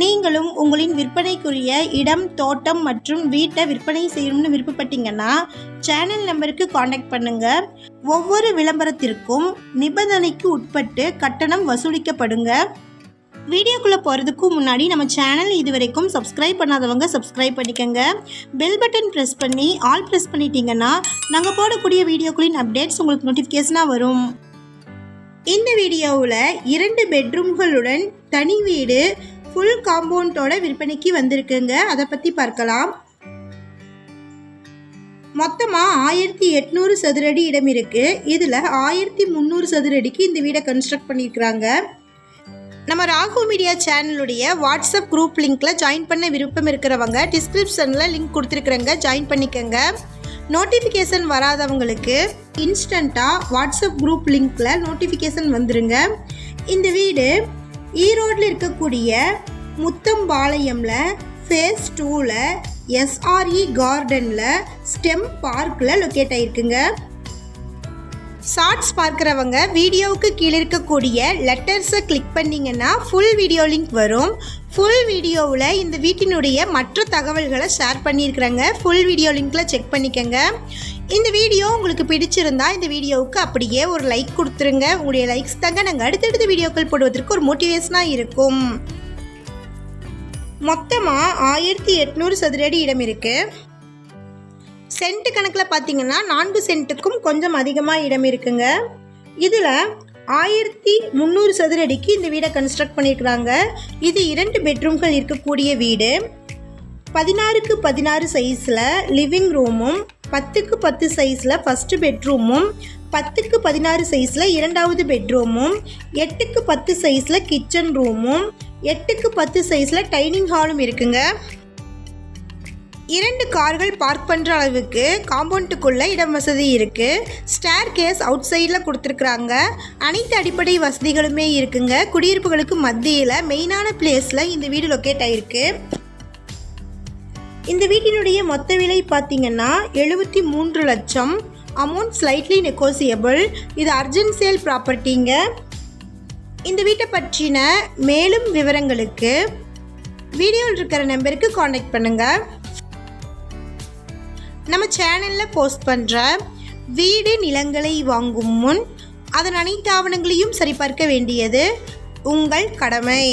நீங்களும் உங்களின் விற்பனைக்குரிய இடம், தோட்டம் மற்றும் வீட்டை விற்பனை செய்யணும்னு விருப்பப்பட்டீங்கன்னா சேனல் நம்பருக்கு காண்டாக்ட் பண்ணுங்கள். ஒவ்வொரு விளம்பரத்திற்கும் நிபந்தனைக்கு உட்பட்டு கட்டணம் வசூலிக்கப்படுங்க. வீடியோக்குள்ளே போகிறதுக்கு முன்னாடி நம்ம சேனல் இதுவரைக்கும் சப்ஸ்கிரைப் பண்ணாதவங்க சப்ஸ்கிரைப் பண்ணிக்கோங்க. பெல் பட்டன் ப்ரெஸ் பண்ணி ஆல் ப்ரெஸ் பண்ணிட்டீங்கன்னா நாங்கள் போடக்கூடிய வீடியோக்களின் அப்டேட்ஸ் உங்களுக்கு நோட்டிஃபிகேஷனாக வரும். இந்த வீடியோவில் 2 பெட்ரூம்களுடன் தனி வீடு ஃபுல் காம்பவுண்டோட விற்பனைக்கு வந்திருக்குங்க. அதை பற்றி பார்க்கலாம். மொத்தமாக 1800 சதுரடி இடம் இருக்குது. இதில் 1300 சதுரடிக்கு இந்த வீடை கன்ஸ்ட்ரக்ட் பண்ணியிருக்கிறாங்க. நம்ம ராகு மீடியா சேனலுடைய வாட்ஸ்அப் குரூப் லிங்க்கில் ஜாயின் பண்ண விருப்பம் இருக்கிறவங்க டிஸ்கிரிப்ஷனில் லிங்க் கொடுத்துருக்குறேங்க, ஜாயின் பண்ணிக்கோங்க. நோட்டிஃபிகேஷன் வராதவங்களுக்கு இன்ஸ்டண்ட்டாக வாட்ஸ்அப் குரூப் லிங்க்கில் நோட்டிஃபிகேஷன் வந்துருங்க. இந்த வீடு ஈரோட்டில் இருக்கக்கூடிய முத்தம்பாளையமில் ஃபேஸ் 2ல் SRE கார்டனில் ஸ்டெம் பார்க்கில் லொக்கேட் ஆகிருக்குங்க. ஷார்ட்ஸ் பார்க்குறவங்க வீடியோவுக்கு கீழே இருக்கக்கூடிய லெட்டர்ஸை கிளிக் பண்ணிங்கன்னா ஃபுல் வீடியோ லிங்க் வரும். ஃபுல் வீடியோவில் இந்த வீட்டினுடைய மற்ற தகவல்களை ஷேர் பண்ணியிருக்கிறாங்க. ஃபுல் வீடியோ லிங்க்கில் செக் பண்ணிக்கோங்க. இந்த வீடியோ உங்களுக்கு பிடிச்சிருந்தா இந்த வீடியோவுக்கு அப்படியே ஒரு லைக் கொடுத்துருங்க. உங்களுடைய லைக்ஸ் தாங்க நாங்கள் அடுத்தடுத்த வீடியோக்கள் போடுவதற்கு ஒரு மோட்டிவேஷனாக இருக்கும். மொத்தமாக 1800 சதுரடி இடம் இருக்குது. சென்ட் கணக்கில் பார்த்தீங்கன்னா 4 சென்ட்டுக்கும் கொஞ்சம் அதிகமாக இடம் இருக்குங்க. இதில் 1300 சதுரடிக்கு இந்த வீடை கன்ஸ்ட்ரக்ட் பண்ணியிருக்கிறாங்க. இது 2 பெட்ரூம்கள் இருக்கக்கூடிய வீடு. 16க்கு 16 சைஸில் லிவிங் ரூமும் 10க்கு 10 சைஸில் ஃபஸ்ட்டு பெட்ரூமும் 10க்கு 16 சைஸில் 2வது பெட்ரூமும் 8க்கு 10 சைஸில் கிச்சன் ரூமும் 8க்கு 10 சைஸில் டைனிங் ஹாலும் இருக்குங்க. 2 கார்கள் பார்க் பண்ணுற அளவுக்கு காம்பவுண்டுக்குள்ளே இடம் வசதி இருக்குது. ஸ்டேர் கேஸ் அவுட் சைடில் கொடுத்துருக்குறாங்க. அனைத்து அடிப்படை வசதிகளுமே இருக்குங்க. குடியிருப்புகளுக்கு மத்தியில் மெயினான பிளேஸில் இந்த வீடு லொக்கேட் ஆகிருக்கு. இந்த வீட்டினுடைய மொத்த விலை பார்த்திங்கன்னா 73 லட்சம். Amount slightly negotiable. இது அர்ஜென்ட் சேல் ப்ராப்பர்ட்டிங்க. இந்த வீட்டை பற்றின மேலும் விவரங்களுக்கு வீடியோவில் இருக்கிற நம்பருக்கு காண்டாக்ட் பண்ணுங்கள். நம்ம சேனலில் போஸ்ட் பண்ணுற வீடு நிலங்களை வாங்கும் முன் அதன் அனைத்து ஆவணங்களையும் சரிபார்க்க வேண்டியது உங்கள் கடமை.